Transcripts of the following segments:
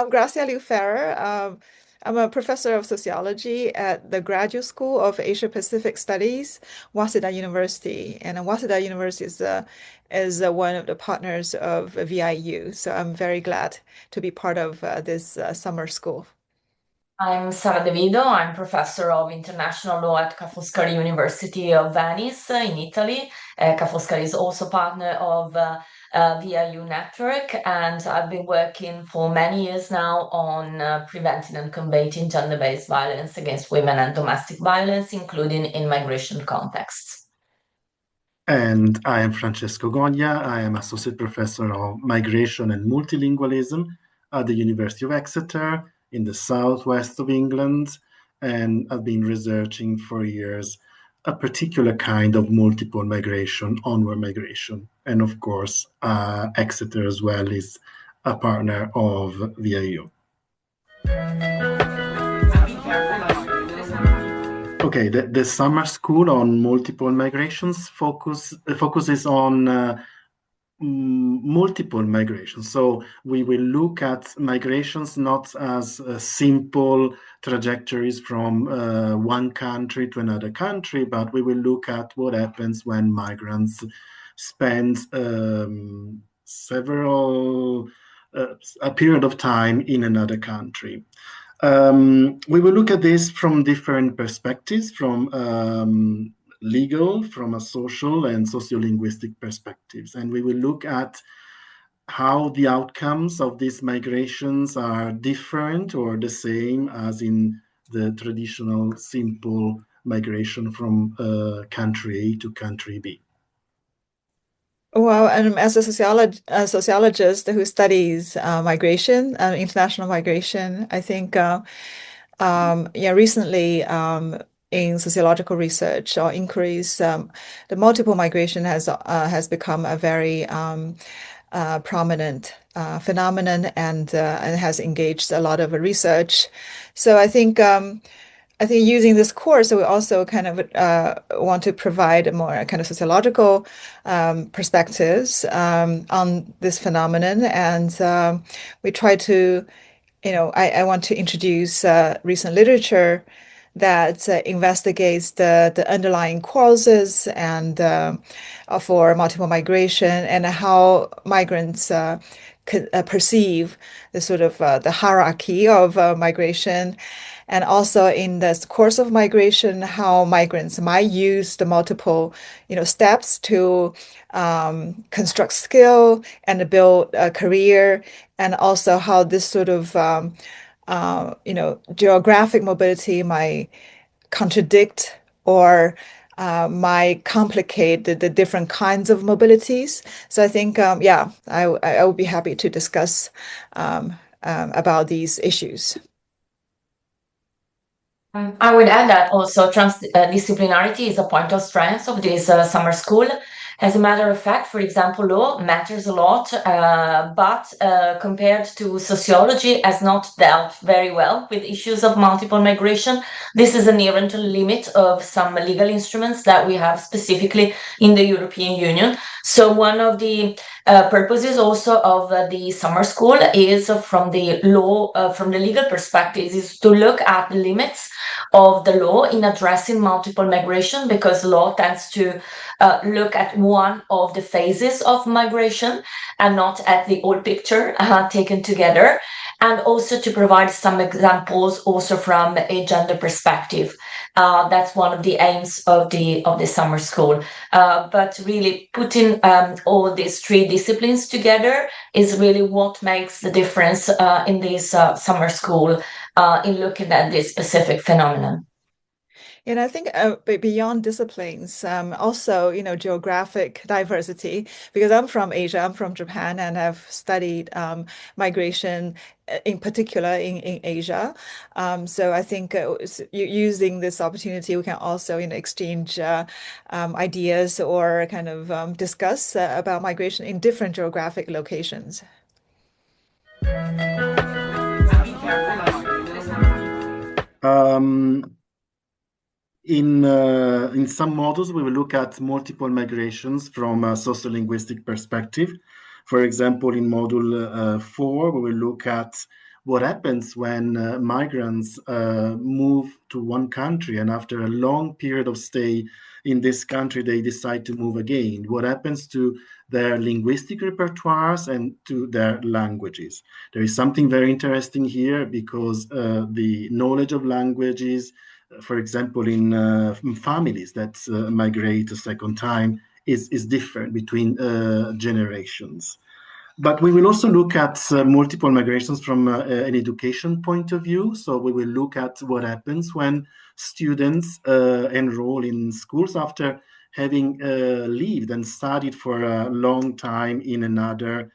I'm Gracia Liu-Farrer. I'm a professor of sociology at the Graduate School of Asia Pacific Studies, Waseda University. And Waseda University is one of the partners of VIU. So I'm very glad to be part of this summer school. I'm Sara Vido. I'm professor of international law at Foscari University of Venice in Italy. Foscari is also partner of VIU network, and I've been working for many years now on preventing and combating gender-based violence against women and domestic violence, including in migration contexts. And I am Francesco Goglia. I am Associate Professor of Migration and Multilingualism at the University of Exeter in the southwest of England, and I've been researching for years a particular kind of multiple migration, onward migration. And of course, Exeter as well is a partner of VIU. Okay, the summer school on multiple migrations focuses on multiple migrations. So we will look at migrations not as simple trajectories from one country to another country, but we will look at what happens when migrants spend a period of time in another country. We will look at this from different perspectives, from legal, from a social and sociolinguistic perspectives. And we will look at how the outcomes of these migrations are different or the same as in the traditional simple migration from country A to country B. Well, and as a sociologist who studies migration, international migration, I think, recently in sociological research or inquiries, the multiple migration has become a very prominent phenomenon and has engaged a lot of research. So I think using this course, we also kind of want to provide a more kind of sociological perspectives on this phenomenon, and we try to, I want to introduce recent literature that investigates the underlying causes and for multiple migration and how migrants perceive the sort of the hierarchy of migration, and also in the course of migration, how migrants might use the multiple, steps to construct skill and build a career, and also how this sort of geographic mobility might contradict or might complicate the different kinds of mobilities. So I think, I would be happy to discuss about these issues. I would add that also transdisciplinarity is a point of strength of this summer school. As a matter of fact, for example, law matters a lot, but compared to sociology, has not dealt very well with issues of multiple migration. This is an inherent limit of some legal instruments that we have specifically in the European Union. So one of the purposes also of the summer school is from the legal perspective, is to look at the limits of the law in addressing multiple migration, because law tends to look at one of the phases of migration and not at the whole picture taken together, and also to provide some examples also from a gender perspective. That's one of the aims of the summer school. But really putting all these three disciplines together is really what makes the difference in this summer school in looking at this specific phenomenon. And I think beyond disciplines, also, geographic diversity, because I'm from Asia, I'm from Japan, and I've studied migration in particular in Asia. So I think using this opportunity, we can also exchange ideas or kind of discuss about migration in different geographic locations. In some models, we will look at multiple migrations from a sociolinguistic perspective. For example, in module 4, we will look at what happens when migrants move to one country and after a long period of stay in this country, they decide to move again. What happens to their linguistic repertoires and to their languages? There is something very interesting here because the knowledge of languages, for example, in families that migrate a second time, is different between generations. But we will also look at multiple migrations from an education point of view. So we will look at what happens when students enroll in schools after having lived and studied for a long time in another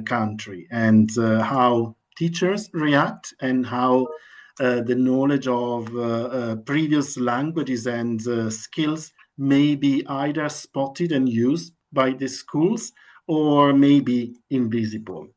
country, and how teachers react, and how the knowledge of previous languages and skills may be either spotted and used by the schools or maybe invisible.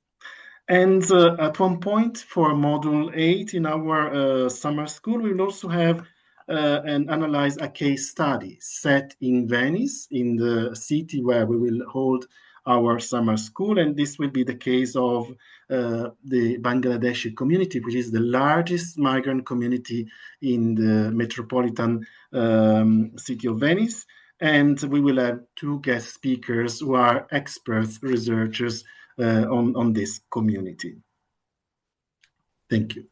And at one point for Module 8 in our summer school, we will also have and analyze a case study set in Venice, in the city where we will hold our summer school. And this will be the case of the Bangladeshi community, which is the largest migrant community in the metropolitan city of Venice. And we will have two guest speakers who are experts, researchers on this community. Thank you.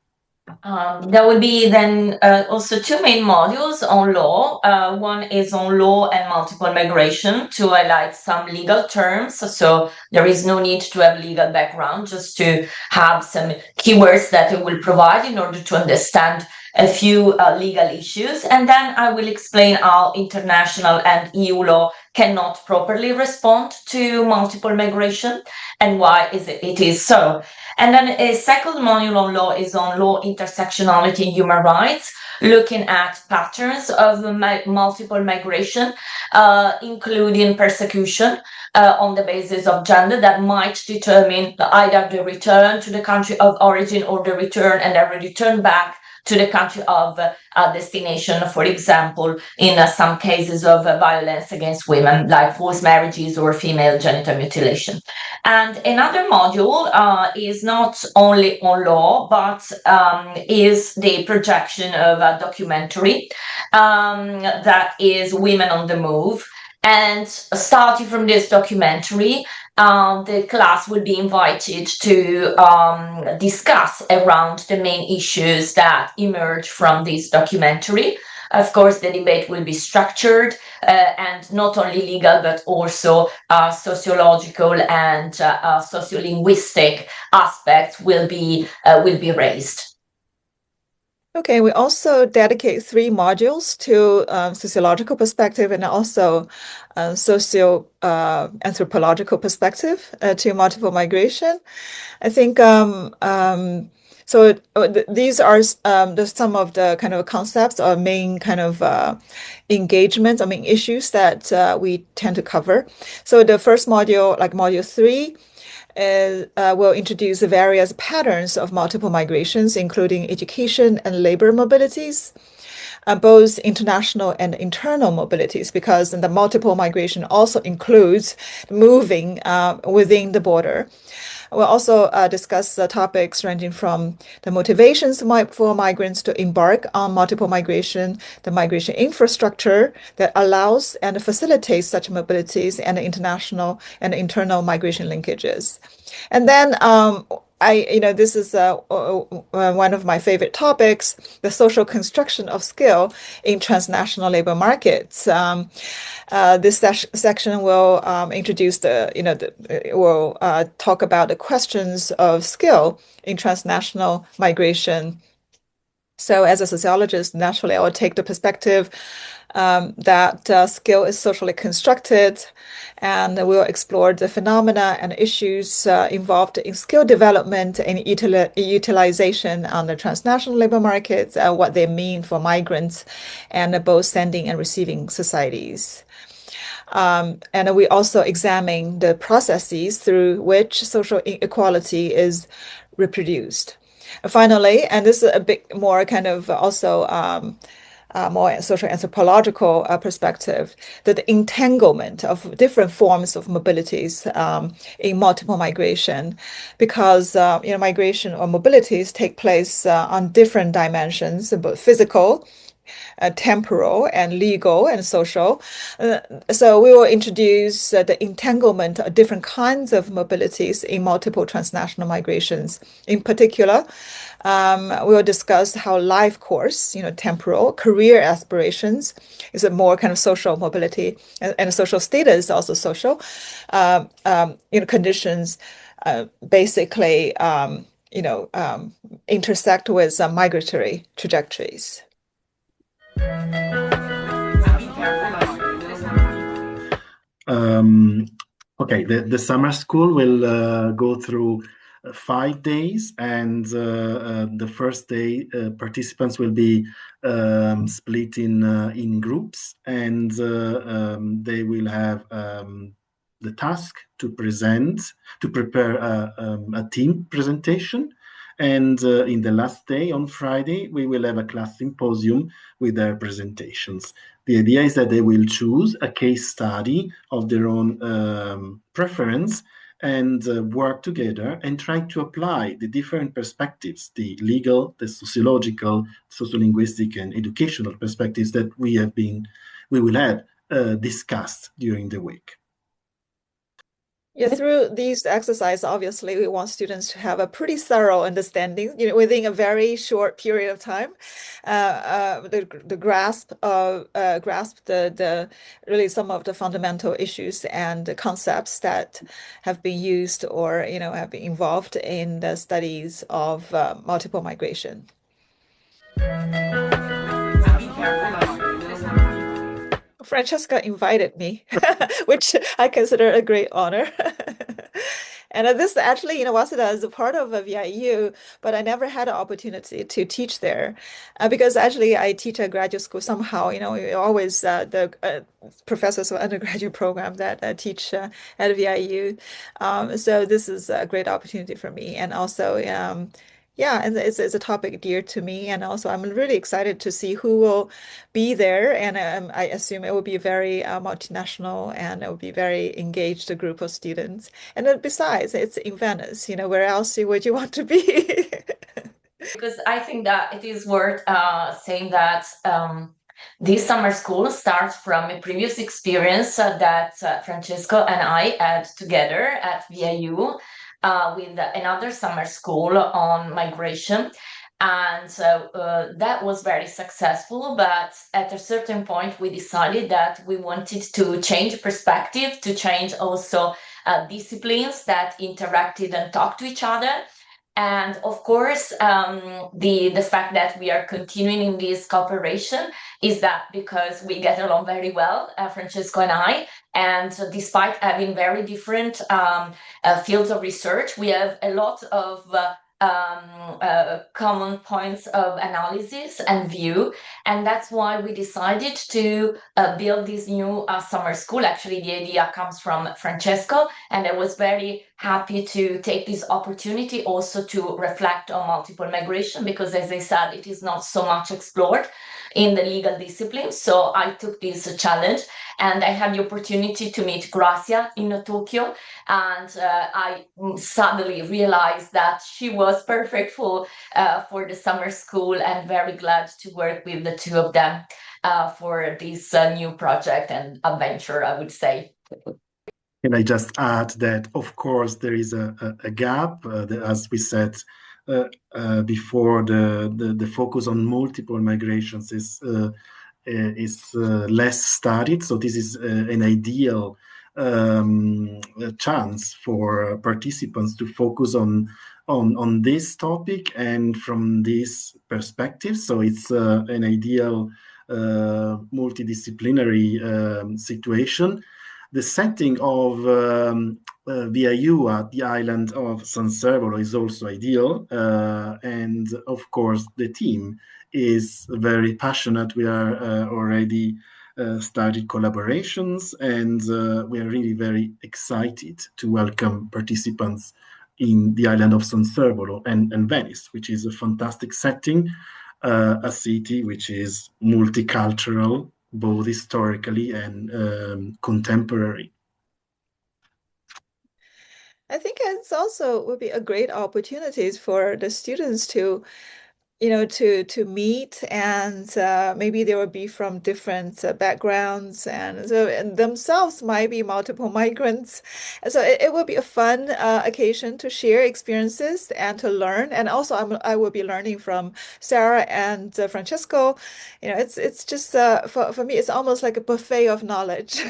There will be then also two main modules on law. One is on law and multiple migration to highlight some legal terms. So there is no need to have legal background, just to have some keywords that it will provide in order to understand a few legal issues. And then I will explain how international and EU law cannot properly respond to multiple migration and why it is so. And then a second module on law is on law, intersectionality, and human rights, looking at patterns of multiple migration, including persecution on the basis of gender that might determine either the return to the country of origin or the return and then return back to the country of destination, for example, in some cases of violence against women, like forced marriages or female genital mutilation. And another module is not only on law, but is the projection of a documentary that is Women on the Move. And starting from this documentary, the class will be invited to discuss around the main issues that emerge from this documentary. Of course, the debate will be structured and not only legal, but also sociological and sociolinguistic aspects will be raised. Okay, we also dedicate 3 modules to sociological perspective and also socio-anthropological perspective to multiple migration. I think these are some of the kind of concepts or main kind of engagements, I mean issues that we tend to cover. So the first module, like module 3, will introduce the various patterns of multiple migrations, including education and labor mobilities, both international and internal mobilities, because the multiple migration also includes moving within the border. We'll also discuss the topics ranging from the motivations for migrants to embark on multiple migration, the migration infrastructure that allows and facilitates such mobilities, and the international and internal migration linkages. And then this is one of my favorite topics, the social construction of skill in transnational labor markets. This section will introduce will talk about the questions of skill in transnational migration. So as a sociologist, naturally, I will take the perspective that skill is socially constructed, and we'll explore the phenomena and issues involved in skill development and utilization on the transnational labor markets, what they mean for migrants and both sending and receiving societies. And we also examine the processes through which social inequality is reproduced. Finally, and this is a bit more kind of also more social anthropological perspective, the entanglement of different forms of mobilities in multiple migration, because migration or mobilities take place on different dimensions, both physical, temporal, and legal and social. So we will introduce the entanglement of different kinds of mobilities in multiple transnational migrations. In particular, we will discuss how life course, temporal, career aspirations is a more kind of social mobility, and social status also social, conditions basically, intersect with migratory trajectories. Okay, the summer school will go through 5 days, and the first day participants will be split in groups, and they will have the task to prepare a team presentation. And in the last day, on Friday, we will have a class symposium with their presentations. The idea is that they will choose a case study of their own preference and work together and try to apply the different perspectives, the legal, the sociological, sociolinguistic, and educational perspectives that we will have discussed during the week. Yeah, through these exercises, obviously, we want students to have a pretty thorough understanding, within a very short period of time, the grasp the really some of the fundamental issues and the concepts that have been used or have been involved in the studies of multiple migration. Francesca invited me, which I consider a great honor. And this actually, Waseda is a part of a VIU, but I never had an opportunity to teach there because actually I teach at graduate school somehow, we always the professors of undergraduate program that teach at VIU. So this is a great opportunity for me. And also, yeah, and it's a topic dear to me, and also I'm really excited to see who will be there, and I assume it will be very multinational, and it will be very engaged group of students. And then besides, it's in Venice, where else would you want to be? Because I think that it is worth saying that this summer school starts from a previous experience that Francesco and I had together at VIU with another summer school on migration. And that was very successful. But at a certain point, we decided that we wanted to change perspective, to change also disciplines that interacted and talked to each other. And of course, the fact that we are continuing in this cooperation is that because we get along very well, Francesco and I, and despite having very different fields of research, we have a lot of common points of analysis and view. And that's why we decided to build this new summer school. Actually, the idea comes from Francesco, and I was very happy to take this opportunity also to reflect on multiple migration, because as I said, it is not so much explored in the legal discipline. So I took this challenge, and I had the opportunity to meet Gracia in Tokyo, and I suddenly realized that she was perfect for the summer school, and very glad to work with the two of them for this new project and adventure, I would say. Can I just add that, of course, there is a gap, as we said before, the focus on multiple migrations is less studied. So this is an ideal chance for participants to focus on this topic and from this perspective. So it's an ideal multidisciplinary situation. The setting of VIU at the island of Servolo is also ideal. And of course, the team is very passionate. We are already started collaborations, and we are really very excited to welcome participants in the island of Servolo and Venice, which is a fantastic setting. a city which is multicultural, both historically and contemporary. I think it's also would be a great opportunities for the students to to meet and maybe they will be from different backgrounds and so and themselves might be multiple migrants. And so it will be a fun occasion to share experiences and to learn. And also I will be learning from Sara and Francesco. It's just for me it's almost like a buffet of knowledge.